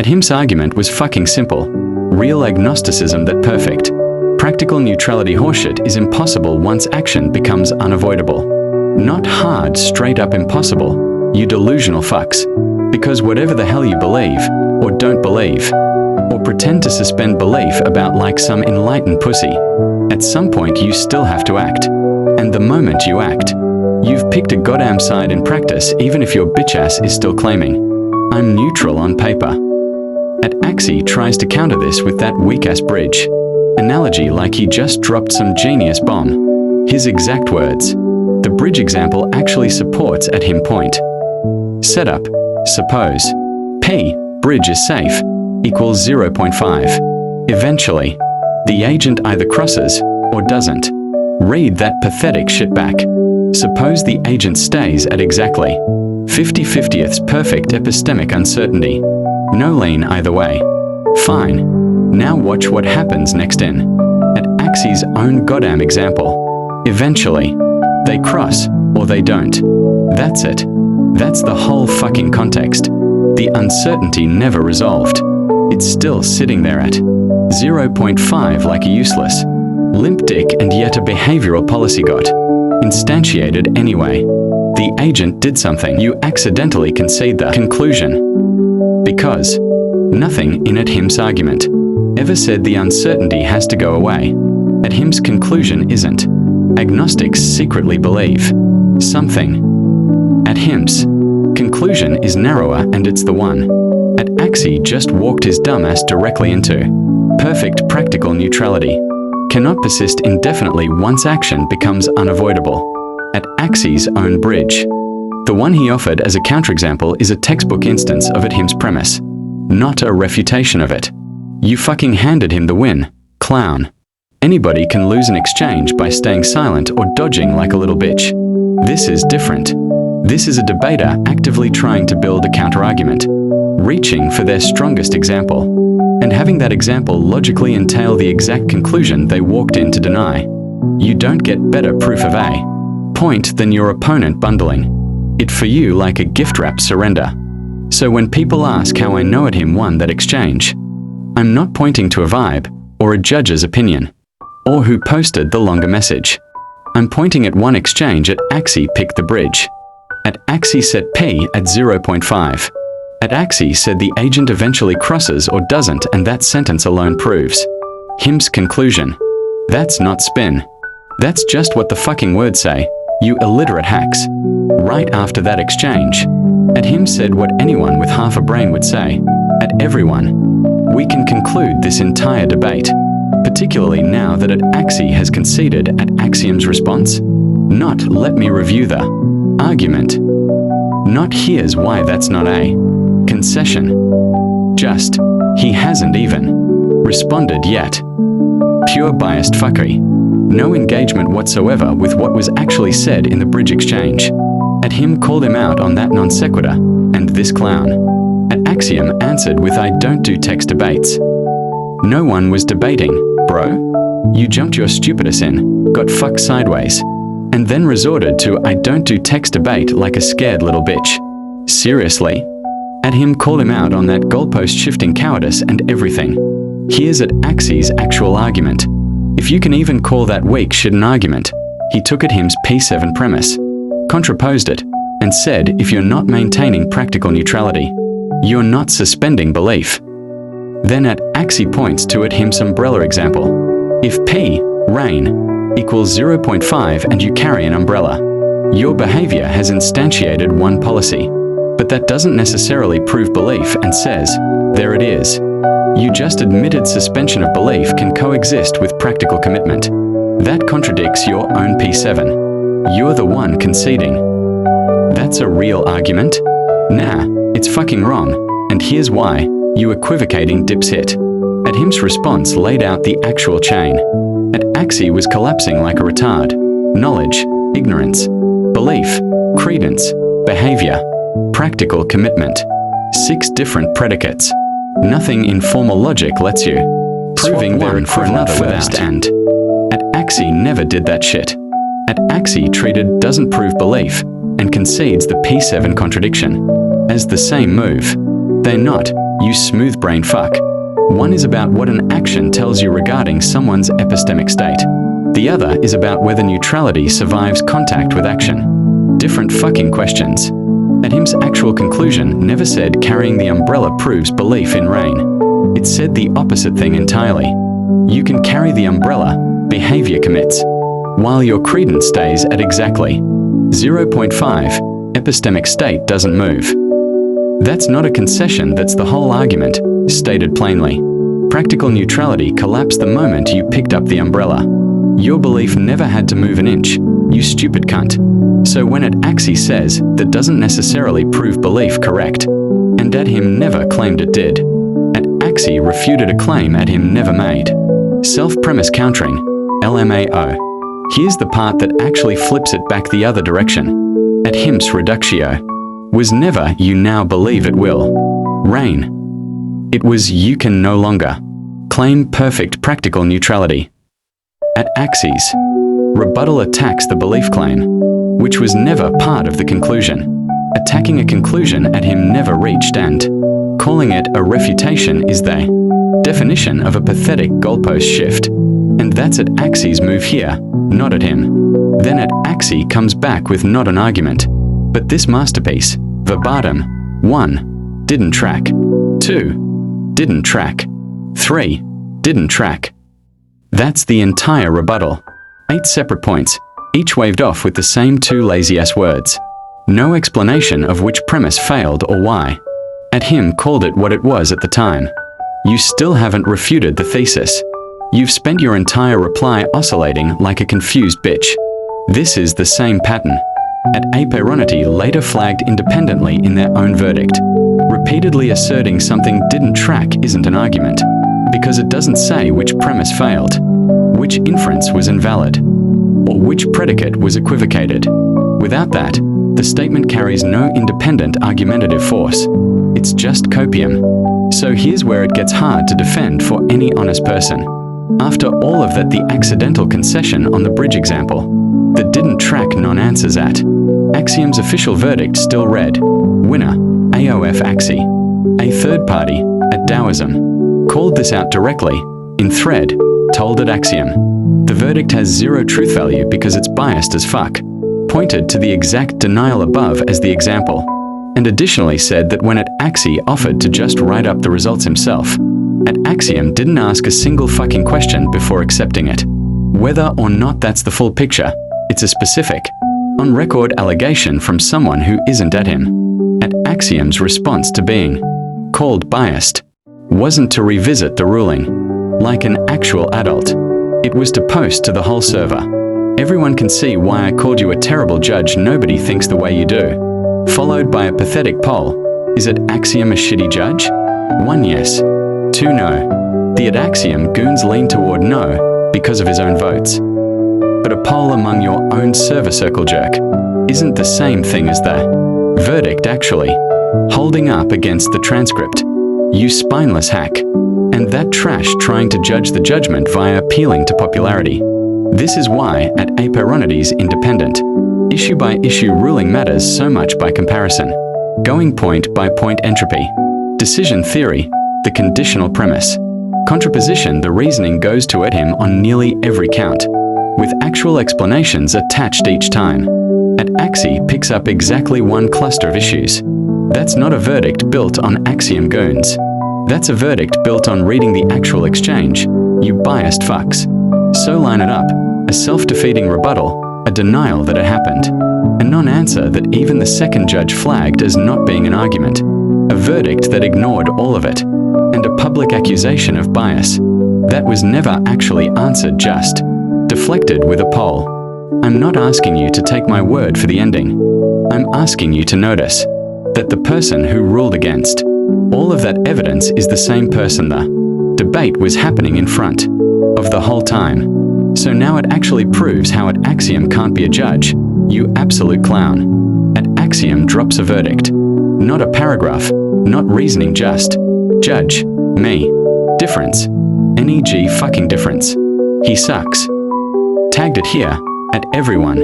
At him's argument was fucking simple. Real agnosticism that perfect. Practical neutrality horseshit is impossible once action becomes unavoidable. Not hard, straight up impossible, you delusional fucks. Because whatever the hell you believe, or don't believe, or pretend to suspend belief about like some enlightened pussy, at some point you still have to act. And the moment you act, you've picked a goddamn side in practice, even if your bitch ass is still claiming, I'm neutral on paper. At Axie tries to counter this with that weak-ass bridge analogy like he just dropped some genius bomb. His exact words. The bridge example actually supports at him point. Setup. Suppose P, bridge is safe, equals 0.5. Eventually, the agent either crosses or doesn't. Read that pathetic shit back. Suppose the agent stays at exactly 50/50ths perfect epistemic uncertainty. No lean either way. Fine. Now watch what happens next in. At Axie's own goddamn example. Eventually, they cross or they don't. That's it. That's the whole fucking context. The uncertainty never resolved. It's still sitting there at 0.5 like a useless, limp dick and yet a behavioral policy got instantiated anyway. The agent did something. You accidentally concede the conclusion. Because nothing in at him's argument ever said the uncertainty has to go away. At him's conclusion isn't. Agnostics secretly believe something. At him's conclusion is narrower and it's the one. At Axie just walked his dumbass directly into perfect practical neutrality. Cannot persist indefinitely once action becomes unavoidable. At Axie's own bridge. The one he offered as a counterexample is a textbook instance of at him's premise, not a refutation of it. You fucking handed him the win, clown. Anybody can lose an exchange by staying silent or dodging like a little bitch. This is different. This is a debater actively trying to build a counterargument, reaching for their strongest example, and having that example logically entail the exact conclusion they walked in to deny. You don't get better proof of a point than your opponent bundling it for you like a gift-wrap surrender. So when people ask how I know at him won that exchange, I'm not pointing to a vibe or a judge's opinion, or who posted the longer message. I'm pointing at one exchange at Axie picked the bridge. At Axie set P at 0.5. At Axie said the agent eventually crosses or doesn't, and that sentence alone proves him's conclusion. That's not spin. That's just what the fucking words say, you illiterate hacks. Right after that exchange, at him said what anyone with half a brain would say. At everyone, we can conclude this entire debate, particularly now that at Axie has conceded at Axiom's response. Not let me review the argument. Not here's why that's not a concession. Just, he hasn't even responded yet. Pure biased fuckery. No engagement whatsoever with what was actually said in the bridge exchange. At him called him out on that non sequitur, and this clown. At Axiom answered with I don't do text debates. No one was debating, bro. You jumped your stupidness in, got fucked sideways, and then resorted to I don't do text debate like a scared little bitch. Seriously? At him called him out on that goalpost shifting cowardice and everything. Here's at Axie's actual argument. If you can even call that weak shit an argument, he took at him's P7 premise, contraposed it, and said if you're not maintaining practical neutrality, you're not suspending belief. Then at Axie points to at him's umbrella example. If P, rain, equals 0.5 and you carry an umbrella, your behavior has instantiated one policy. But that doesn't necessarily prove belief and says, there it is. You just admitted suspension of belief can coexist with practical commitment. That contradicts your own P7. You're the one conceding. That's a real argument? Nah, it's fucking wrong, and here's why, you equivocating dipshit. At him's response laid out the actual chain. At Axie was collapsing like a retard. Knowledge, ignorance, belief, credence, behavior, practical commitment. 6 different predicates. Nothing in formal logic lets you proving one for another without and. At Axie never did that shit. At Axie treated doesn't prove belief and concedes the P7 contradiction as the same move. They're not, you smooth brain fuck. One is about what an action tells you regarding someone's epistemic state. The other is about whether neutrality survives contact with action. Different fucking questions. Adhim's actual conclusion never said carrying the umbrella proves belief in rain. It said the opposite thing entirely. You can carry the umbrella, behavior commits, while your credence stays at exactly 0.5, epistemic state doesn't move. That's not a concession, that's the whole argument, stated plainly. Practical neutrality collapsed the moment you picked up the umbrella. Your belief never had to move an inch, you stupid cunt. So when it actually says, that doesn't necessarily prove belief correct. And Adhim never claimed it did. At Axie refuted a claim Adhim never made. Self-premise countering, LMAO. Here's the part that actually flips it back the other direction. Adhim's reductio was never you now believe it will. Rain. It was you can no longer claim perfect practical neutrality. At Axie's, rebuttal attacks the belief claim, which was never part of the conclusion, attacking a conclusion Adhim never reached and calling it a refutation is the definition of a pathetic goalpost shift. And that's at Axie's move here, not at him. Then at Axie comes back with not an argument, but this masterpiece, verbatim. 1. Didn't track. 2. Didn't track. 3. Didn't track. That's the entire rebuttal. 8 separate points, each waved off with the same 2 lazy-ass words. No explanation of which premise failed or why. Adhim called it what it was at the time. You still haven't refuted the thesis. You've spent your entire reply oscillating like a confused bitch. This is the same pattern. At Aperonity later flagged independently in their own verdict. Repeatedly asserting something didn't track isn't an argument, because it doesn't say which premise failed, which inference was invalid, or which predicate was equivocated. Without that, the statement carries no independent argumentative force. It's just copium. So here's where it gets hard to defend for any honest person. After all of that, the accidental concession on the bridge example, that didn't track non-answers at Axiom's official verdict still read, winner, AOF Axie. A third party, at Taoism, called this out directly, in thread, told at Axiom. The verdict has zero truth value because it's biased as fuck, pointed to the exact denial above as the example, and additionally said that when at Axie offered to just write up the results himself, at Axiom didn't ask a single fucking question before accepting it. Whether or not that's the full picture, it's a specific, on-record allegation from someone who isn't at him. At Axiom's response to being called biased wasn't to revisit the ruling, like an actual adult. It was to post to the whole server. Everyone can see why I called you a terrible judge, nobody thinks the way you do. Followed by a pathetic poll. Is at Axiom a shitty judge? 1 yes. 2 no. The at Axiom goons lean toward no because of his own votes. But a poll among your own server circle jerk isn't the same thing as the verdict actually holding up against the transcript. You spineless hack. And that trash trying to judge the judgment via appealing to popularity. This is why at Aperonity's independent, issue by issue ruling matters so much by comparison. Going point by point entropy. Decision theory, the conditional premise. Contraposition, the reasoning goes to at him on nearly every count, with actual explanations attached each time. At Axie picks up exactly one cluster of issues. That's not a verdict built on Axiom goons. That's a verdict built on reading the actual exchange, you biased fucks. So line it up, a self-defeating rebuttal, a denial that it happened, a non-answer that even the second judge flagged as not being an argument, a verdict that ignored all of it, and a public accusation of bias that was never actually answered, just deflected with a poll. I'm not asking you to take my word for the ending. I'm asking you to notice that the person who ruled against all of that evidence is the same person the debate was happening in front of the whole time. So now it actually proves how at Axiom can't be a judge, you absolute clown. At Axiom drops a verdict, not a paragraph, not reasoning, just judge, me, difference, NEG fucking difference. He sucks. Tagged it here, at everyone.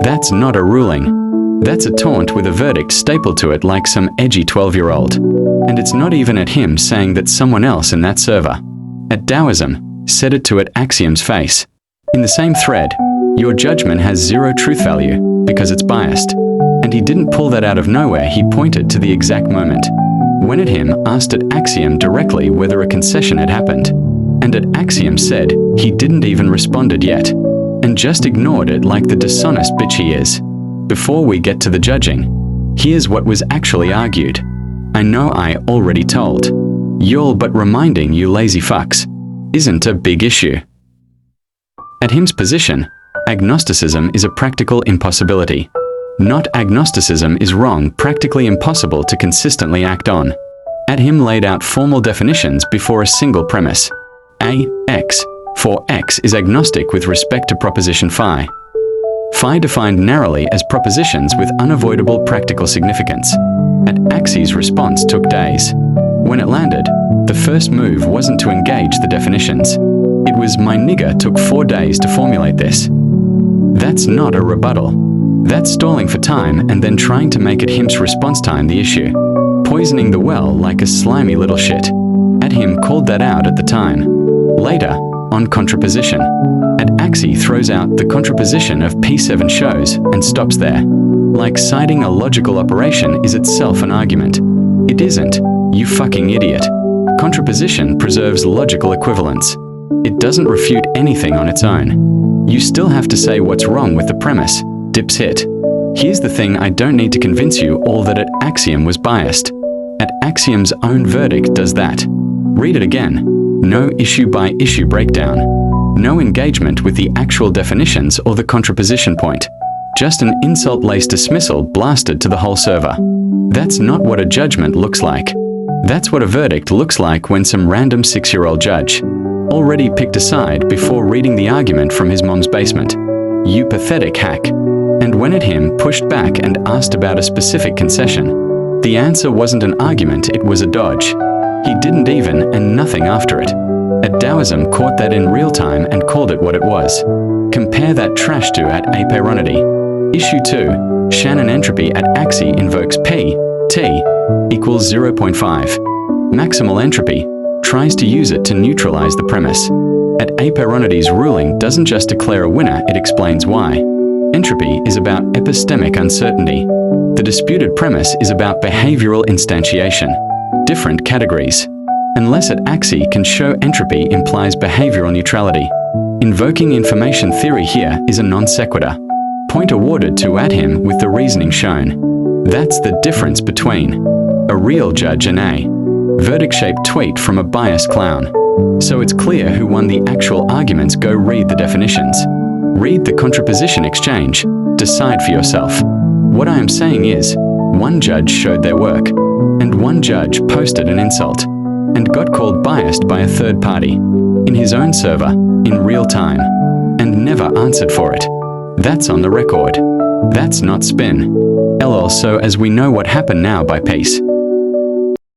That's not a ruling. That's a taunt with a verdict stapled to it like some edgy 12-year-old. And it's not even at him saying that someone else in that server, at Taoism, said it to at Axiom's face. In the same thread, your judgment has zero truth value because it's biased. And he didn't pull that out of nowhere, he pointed to the exact moment. When at him asked at Axiom directly whether a concession had happened. And at Axiom said he didn't even responded yet. And just ignored it like the dishonest bitch he is. Before we get to the judging, here's what was actually argued. I know I already told y'all, but reminding you lazy fucks isn't a big issue. At him's position, agnosticism is a practical impossibility. Not agnosticism is wrong, practically impossible to consistently act on. At him laid out formal definitions before a single premise. X, for X is agnostic with respect to proposition phi. Phi defined narrowly as propositions with unavoidable practical significance. At Axi's response took days. When it landed, the first move wasn't to engage the definitions. It was my nigger took 4 days to formulate this. That's not a rebuttal. That's stalling for time and then trying to make it him's response time the issue. Poisoning the well like a slimy little shit. At him called that out at the time. Later, on contraposition. At Axie throws out the contraposition of P7 shows and stops there. Like citing a logical operation is itself an argument. It isn't, you fucking idiot. Contraposition preserves logical equivalence. It doesn't refute anything on its own. You still have to say what's wrong with the premise. Dipshit. Here's the thing, I don't need to convince you all that at Axiom was biased. At Axiom's own verdict does that. Read it again. No issue-by-issue breakdown. No engagement with the actual definitions or the contraposition point. Just an insult-laced dismissal blasted to the whole server. That's not what a judgment looks like. That's what a verdict looks like when some random 6-year-old judge already picked a side before reading the argument from his mom's basement. You pathetic hack. And when at him pushed back and asked about a specific concession, the answer wasn't an argument, it was a dodge. He didn't even and nothing after it. At Taoism caught that in real time and called it what it was. Compare that trash to at apeironity. Issue 2, Shannon entropy at Axie invokes P, T, equals 0.5. Maximal entropy tries to use it to neutralize the premise. At apeironity's ruling doesn't just declare a winner, it explains why. Entropy is about epistemic uncertainty. The disputed premise is about behavioral instantiation. Different categories. Unless at Axie can show entropy implies behavioral neutrality. Invoking information theory here is a non sequitur. Point awarded to at him with the reasoning shown. That's the difference between a real judge and a verdict-shaped tweet from a biased clown. So it's clear who won the actual arguments. Go read the definitions. Read the contraposition exchange. Decide for yourself. What I am saying is, one judge showed their work, and one judge posted an insult, and got called biased by a third party, in his own server, in real time, and never answered for it. That's on the record. That's not spin. LOL. So as we know what happened now by peace.